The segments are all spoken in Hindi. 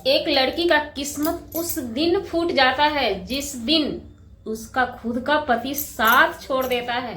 एक लड़की का किस्मत उस दिन फूट जाता है जिस दिन उसका खुद का पति साथ छोड़ देता है,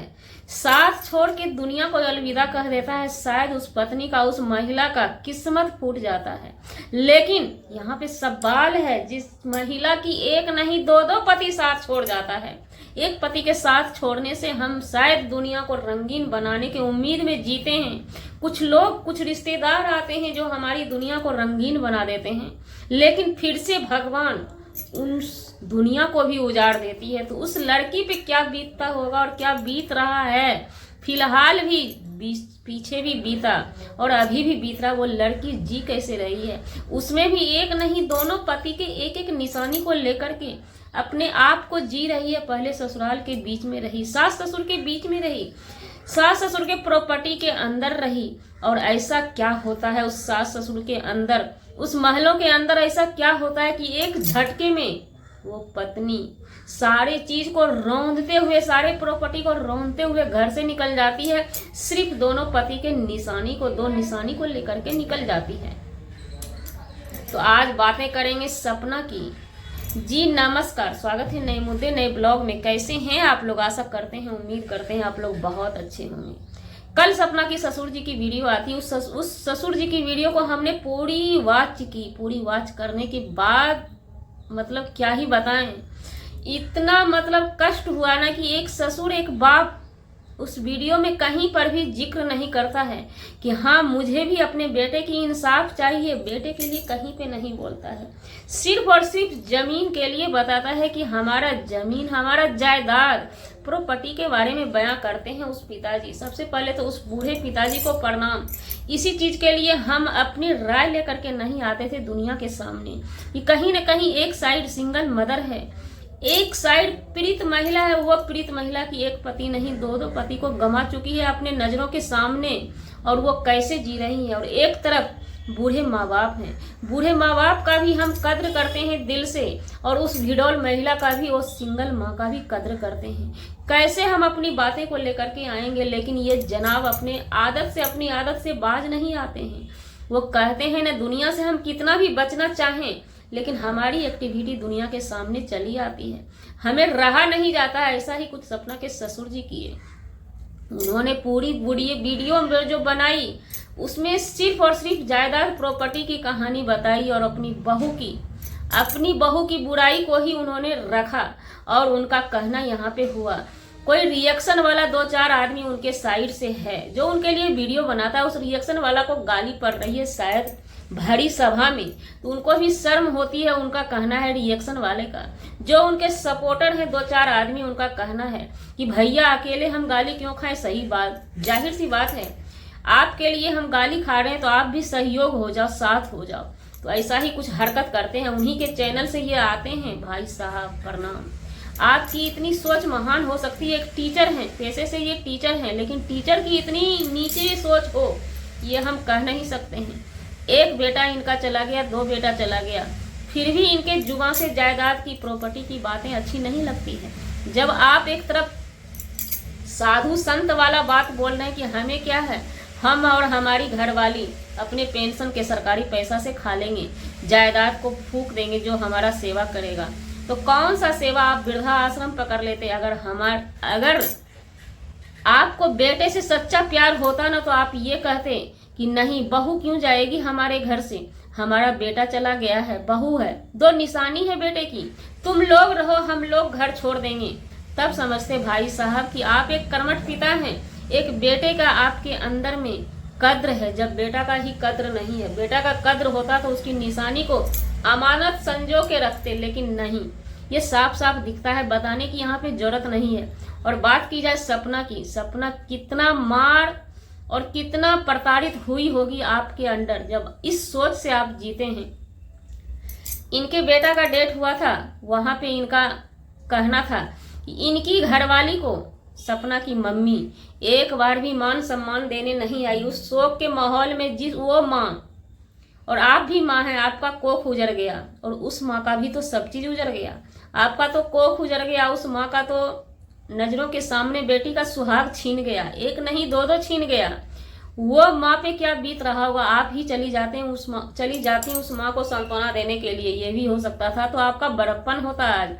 साथ छोड़ के दुनिया को अलविदा कह देता है। शायद उस पत्नी का, उस महिला का किस्मत फूट जाता है। लेकिन यहाँ पे सवाल है, जिस महिला की एक नहीं दो दो पति साथ छोड़ जाता है। एक पति के साथ छोड़ने से हम शायद दुनिया को रंगीन बनाने की उम्मीद में जीते हैं। कुछ लोग, कुछ रिश्तेदार आते हैं जो हमारी दुनिया को रंगीन बना देते हैं, लेकिन फिर से भगवान उस दुनिया को भी उजाड़ देती है। तो उस लड़की पे क्या बीतता होगा और क्या बीत रहा है, फिलहाल भी पीछे भी बीता और अभी भी बीत रहा। वो लड़की जी कैसे रही है, उसमें भी एक नहीं दोनों पति के एक एक निशानी को लेकर के अपने आप को जी रही है। पहले ससुराल के बीच में रही, सास ससुर के बीच में रही, सास ससुर के प्रॉपर्टी के अंदर रही। और ऐसा क्या होता है उस सास ससुर के अंदर, उस महलों के अंदर ऐसा क्या होता है कि एक झटके में वो पत्नी सारे चीज को रौंदते हुए, सारे प्रॉपर्टी को रौंदते हुए घर से निकल जाती है। सिर्फ दोनों पति के निशानी को, दो निशानी को लेकर के निकल जाती है। तो आज बातें करेंगे सपना की। जी नमस्कार, स्वागत है नए मुद्दे नए ब्लॉग में। कैसे हैं आप लोग? आशा करते हैं, उम्मीद करते हैं आप लोग बहुत अच्छे होंगे। कल सपना की ससुर जी की वीडियो आती, उस ससुर जी की वीडियो को हमने पूरी वॉच की। पूरी वॉच करने के बाद मतलब क्या ही बताएं, इतना मतलब कष्ट हुआ ना कि एक ससुर एक बाप उस वीडियो में कहीं पर भी जिक्र नहीं करता है कि हाँ मुझे भी अपने बेटे की इंसाफ चाहिए। बेटे के लिए कहीं पे नहीं बोलता है, सिर्फ और सिर्फ जमीन के लिए बताता है कि हमारा जमीन, हमारा जायदाद, प्रॉपर्टी के बारे में बयां करते हैं उस पिताजी। सबसे पहले तो उस बूढ़े पिताजी को प्रणाम। इसी चीज के लिए हम अपनी राय लेकर के नहीं आते थे दुनिया के सामने कि कहीं न कहीं एक साइड सिंगल मदर है, एक साइड पीड़ित महिला है। वो पीड़ित महिला की एक पति नहीं दो दो पति को गंवा चुकी है अपने नजरों के सामने, और वो कैसे जी रही है। और एक तरफ बूढ़े माँ बाप हैं, बूढ़े माँ बाप का भी हम कद्र करते हैं दिल से, और उस भिडौल महिला का भी, उस सिंगल माँ का भी कद्र करते हैं। कैसे हम अपनी बातें को लेकर के आएंगे, लेकिन ये जनाब अपनी आदत से बाज नहीं आते हैं। वो कहते हैं ना, दुनिया से हम कितना भी बचना चाहें लेकिन हमारी एक्टिविटी दुनिया के सामने चली आती है, हमें रहा नहीं जाता। ऐसा ही कुछ सपना के ससुर जी किए। उन्होंने पूरी वीडियो जो बनाई उसमें सिर्फ और सिर्फ जायदाद प्रॉपर्टी की कहानी बताई और अपनी बहू की बुराई को ही उन्होंने रखा। और उनका कहना यहाँ पे हुआ, कोई रिएक्शन वाला दो चार आदमी उनके साइड से है जो उनके लिए वीडियो बनाता है। उस रिएक्शन वाला को गाली पड़ रही है शायद भरी सभा में, तो उनको भी शर्म होती है। उनका कहना है रिएक्शन वाले का, जो उनके सपोर्टर हैं दो चार आदमी, उनका कहना है कि भैया अकेले हम गाली क्यों खाएं। सही बात, जाहिर सी बात है, आपके लिए हम गाली खा रहे हैं तो आप भी सहयोग हो जाओ, साथ हो जाओ। तो ऐसा ही कुछ हरकत करते हैं, उन्हीं के चैनल से ये आते हैं। भाई साहब प्रणाम। आपकी इतनी सोच महान हो सकती है, एक टीचर हैं, पैसे से ये टीचर हैं, लेकिन टीचर की इतनी नीचे सोच हो ये हम कह नहीं सकते हैं। एक बेटा इनका चला गया, दो बेटा चला गया, फिर भी इनके जुबान से जायदाद की, प्रॉपर्टी की बातें अच्छी नहीं लगती है। जब आप एक तरफ साधु संत वाला बात बोल रहे हैं कि हमें क्या है, हम और हमारी घरवाली अपने पेंशन के सरकारी पैसा से खा लेंगे, जायदाद को फूंक देंगे जो हमारा सेवा करेगा, तो कौन सा सेवा आप वृद्धा आश्रम पकड़ लेते। अगर आपको बेटे से सच्चा प्यार होता ना तो आप ये कहते कि नहीं बहू क्यों जाएगी हमारे घर से, हमारा बेटा चला गया है, बहू है, दो निशानी है बेटे की, तुम लोग रहो, हम लोग घर छोड़ देंगे। तब समझते भाई साहब कि आप एक कर्मठ पिता हैं, एक बेटे का आपके अंदर में कद्र है। जब बेटा का ही कद्र नहीं है, बेटा का कद्र होता तो उसकी निशानी को अमानत संजो के रखते, लेकिन नहीं। ये साफ साफ दिखता है, बताने की यहाँ पे जरूरत नहीं है। और बात की जाए सपना की, सपना कितना मार और कितना प्रताड़ित हुई होगी आपके अंदर जब इस सोच से आप जीते हैं। इनके बेटा का डेट हुआ था, वहां पे इनका कहना था कि इनकी घरवाली को, सपना की मम्मी, एक बार भी मान सम्मान देने नहीं आई। उस शोक के माहौल में जिस वो माँ, और आप भी माँ हैं, आपका कोख उजड़ गया, और उस माँ का भी तो सब चीज उजड़ गया। आपका तो कोख उजड़ गया, उस माँ का तो नजरों के सामने बेटी का सुहाग छीन गया, एक नहीं दो दो छीन गया। वो माँ पे क्या बीत रहा होगा। आप ही चली जाती हैं उस माँ को सांत्वना देने के लिए। ये भी हो सकता था तो आपका बड़प्पन होता आज।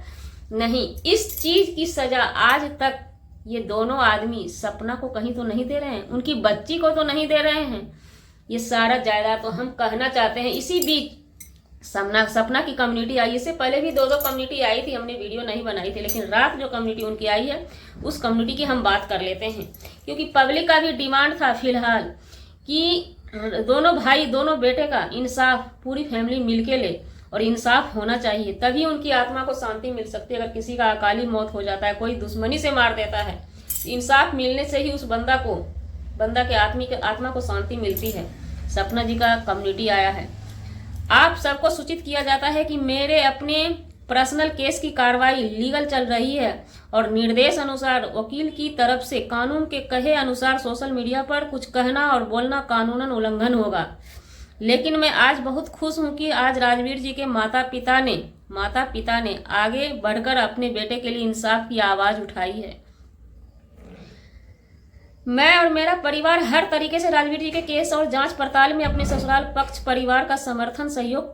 नहीं, इस चीज की सजा आज तक ये दोनों आदमी सपना को कहीं तो नहीं दे रहे हैं, उनकी बच्ची को तो नहीं दे रहे हैं। ये सारा जायदाद तो हम कहना चाहते हैं। इसी बीच सपना की कम्युनिटी आई, इससे पहले भी दो कम्युनिटी आई थी, हमने वीडियो नहीं बनाई थी, लेकिन रात जो कम्युनिटी उनकी आई है उस कम्युनिटी की हम बात कर लेते हैं। क्योंकि पब्लिक का भी डिमांड था फिलहाल कि दोनों भाई दोनों बेटे का इंसाफ पूरी फैमिली मिलके ले, और इंसाफ होना चाहिए, तभी उनकी आत्मा को शांति मिल सकती है। अगर किसी का अकाली मौत हो जाता है, कोई दुश्मनी से मार देता है, इंसाफ मिलने से ही उस बंदा के आत्मा को शांति मिलती है। सपना जी का कम्युनिटी आया है। आप सबको सूचित किया जाता है कि मेरे अपने पर्सनल केस की कार्रवाई लीगल चल रही है और निर्देश अनुसार वकील की तरफ से कानून के कहे अनुसार सोशल मीडिया पर कुछ कहना और बोलना कानूनन उल्लंघन होगा। लेकिन मैं आज बहुत खुश हूं कि आज राजवीर जी के माता पिता ने आगे बढ़कर अपने बेटे के लिए इंसाफ की आवाज उठाई है। मैं और मेरा परिवार हर तरीके से राजवीर जी के केस और जांच पड़ताल में अपने ससुराल पक्ष परिवार का समर्थन सहयोग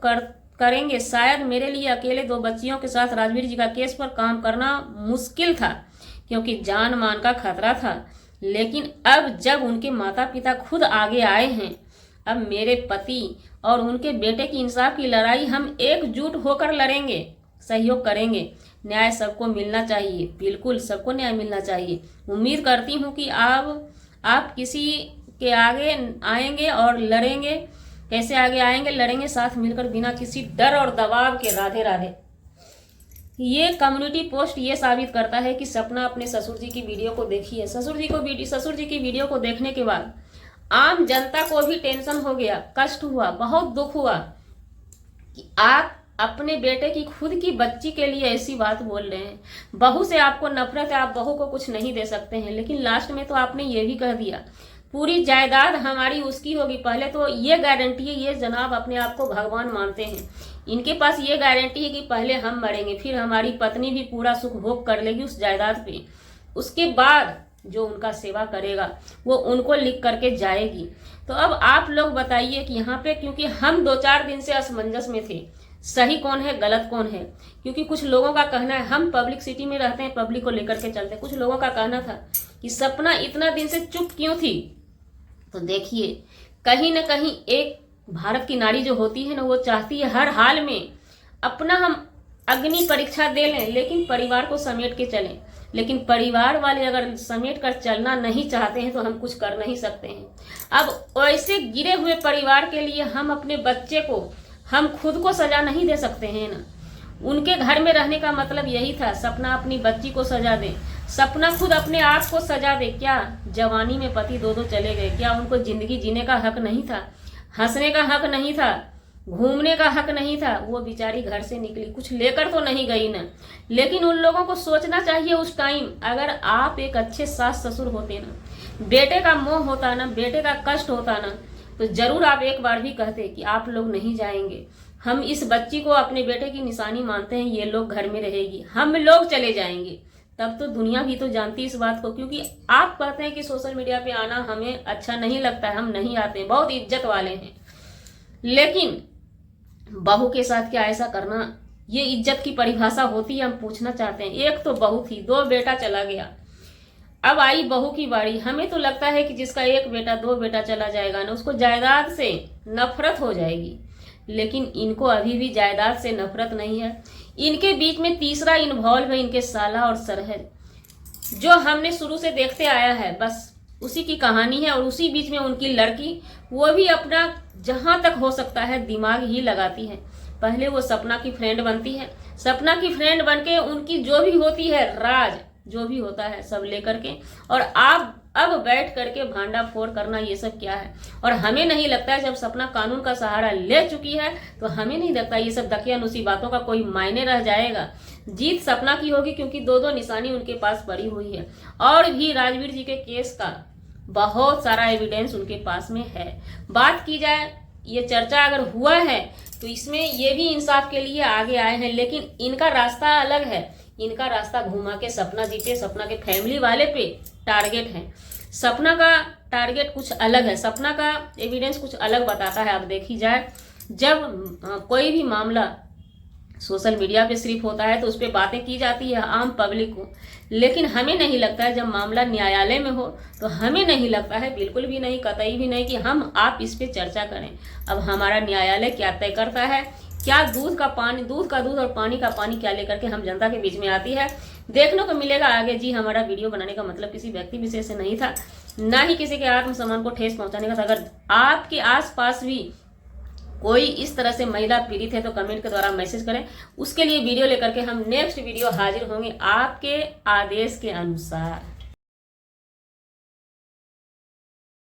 करेंगे। शायद मेरे लिए अकेले 2 बच्चियों के साथ राजवीर जी का केस पर काम करना मुश्किल था, क्योंकि जान मान का खतरा था। लेकिन अब जब उनके माता पिता खुद आगे आए हैं, अब मेरे पति और उनके बेटे की इंसाफ की लड़ाई हम एकजुट होकर लड़ेंगे, सहयोग करेंगे। न्याय सबको मिलना चाहिए, बिल्कुल सबको न्याय मिलना चाहिए। उम्मीद करती हूँ कि आप किसी के आगे आएंगे और लड़ेंगे। कैसे आगे आएंगे? लड़ेंगे साथ मिलकर, बिना किसी डर और दबाव के। राधे राधे। ये कम्युनिटी पोस्ट ये साबित करता है कि सपना अपने ससुर जी की वीडियो को देखी है। ससुर जी की वीडियो को देखने के बाद आम जनता को भी टेंशन हो गया, कष्ट हुआ, बहुत दुख हुआ कि आप अपने बेटे की खुद की बच्ची के लिए ऐसी बात बोल रहे हैं। बहू से आपको नफरत है, आप बहू को कुछ नहीं दे सकते हैं, लेकिन लास्ट में तो आपने ये भी कह दिया पूरी जायदाद हमारी उसकी होगी। पहले तो ये गारंटी है, ये जनाब अपने आप को भगवान मानते हैं, इनके पास ये गारंटी है कि पहले हम मरेंगे, फिर हमारी पत्नी भी पूरा सुख भोग कर लेगी उस जायदाद पे, उसके बाद जो उनका सेवा करेगा वो उनको लिख करके जाएगी। तो अब आप लोग बताइए कि यहाँ पे, क्योंकि हम 2-4 दिन से असमंजस में थे, सही कौन है गलत कौन है। क्योंकि कुछ लोगों का कहना है, हम पब्लिक सिटी में रहते हैं, पब्लिक को लेकर के चलते हैं, कुछ लोगों का कहना था कि सपना इतना दिन से चुप क्यों थी। तो देखिए, कहीं ना कहीं एक भारत की नारी जो होती है ना, वो चाहती है हर हाल में अपना हम अग्नि परीक्षा दे लें, लेकिन परिवार को समेट के चलें। लेकिन परिवार वाले अगर समेट कर चलना नहीं चाहते हैं तो हम कुछ कर नहीं सकते हैं। अब ऐसे गिरे हुए परिवार के लिए हम अपने बच्चे को, हम खुद को सजा नहीं दे सकते हैं ना। उनके घर में रहने का मतलब यही था, सपना अपनी बच्ची को सजा दे, सपना खुद अपने आप को सजा दे। क्या जवानी में पति 2 चले गए? क्या उनको जिंदगी जीने का हक नहीं था? हंसने का हक नहीं था? घूमने का हक नहीं था? वो बेचारी घर से निकली, कुछ लेकर तो नहीं गई ना। लेकिन उन लोगों को सोचना चाहिए उस टाइम, अगर आप एक अच्छे सास ससुर होते ना, बेटे का मोह होता ना, बेटे का कष्ट होता ना, तो जरूर आप एक बार भी कहते कि आप लोग नहीं जाएंगे, हम इस बच्ची को अपने बेटे की निशानी मानते हैं, ये लोग घर में रहेगी, हम लोग चले जाएंगे। तब तो दुनिया भी तो जानती इस बात को। क्योंकि आप कहते हैं कि सोशल मीडिया पे आना हमें अच्छा नहीं लगता है, हम नहीं आते, बहुत इज्जत वाले हैं, लेकिन बहू के साथ क्या ऐसा करना, ये इज्जत की परिभाषा होती है? हम पूछना चाहते हैं। एक तो बहू थी, 2 बेटा चला गया, अब आई बहू की बारी। हमें तो लगता है कि जिसका 1 बेटा 2 बेटा चला जाएगा ना, उसको जायदाद से नफरत हो जाएगी, लेकिन इनको अभी भी जायदाद से नफरत नहीं है। इनके बीच में तीसरा इन्वॉल्व है, इनके साला और सरहद, जो हमने शुरू से देखते आया है, बस उसी की कहानी है। और उसी बीच में उनकी लड़की, वो भी अपना जहां तक हो सकता है दिमाग ही लगाती है। पहले वो सपना की फ्रेंड बनती है, सपना की फ्रेंड बनके उनकी जो भी होती है राज, जो भी होता है सब लेकर के, और आप अब बैठ करके भांडा फोड़ करना, ये सब क्या है। और हमें नहीं लगता है, जब सपना कानून का सहारा ले चुकी है तो हमें नहीं लगता ये सब दकियानुसी बातों का कोई मायने रह जाएगा। जीत सपना की होगी, क्योंकि 2 निशानी उनके पास पड़ी हुई है, और भी राजवीर जी के केस का बहुत सारा एविडेंस उनके पास में है। बात की जाए, ये चर्चा अगर हुआ है तो इसमें ये भी इंसाफ के लिए आगे आए हैं, लेकिन इनका रास्ता अलग है। इनका रास्ता घुमा के सपना जी पे, सपना के फैमिली वाले पे टारगेट है। सपना का टारगेट कुछ अलग है, सपना का एविडेंस कुछ अलग बताता है। अब देखी जाए, जब कोई भी मामला सोशल मीडिया पे सिर्फ होता है तो उस पर बातें की जाती है आम पब्लिक को, लेकिन हमें नहीं लगता है जब मामला न्यायालय में हो तो हमें नहीं लगता है, बिल्कुल भी नहीं, कतई भी नहीं, कि हम आप इस पे चर्चा करें। अब हमारा न्यायालय क्या तय करता है, क्या दूध का दूध और पानी का पानी क्या लेकर के हम जनता के बीच में आती है, देखने को मिलेगा आगे। जी, हमारा वीडियो बनाने का मतलब किसी व्यक्ति विशेष से नहीं था, ना ही किसी के आत्मसम्मान को ठेस पहुंचाने का था। अगर आपके आसपास भी कोई इस तरह से महिला पीड़ित है तो कमेंट के द्वारा मैसेज करें, उसके लिए वीडियो लेकर के हम नेक्स्ट वीडियो हाजिर होंगे आपके आदेश के अनुसार।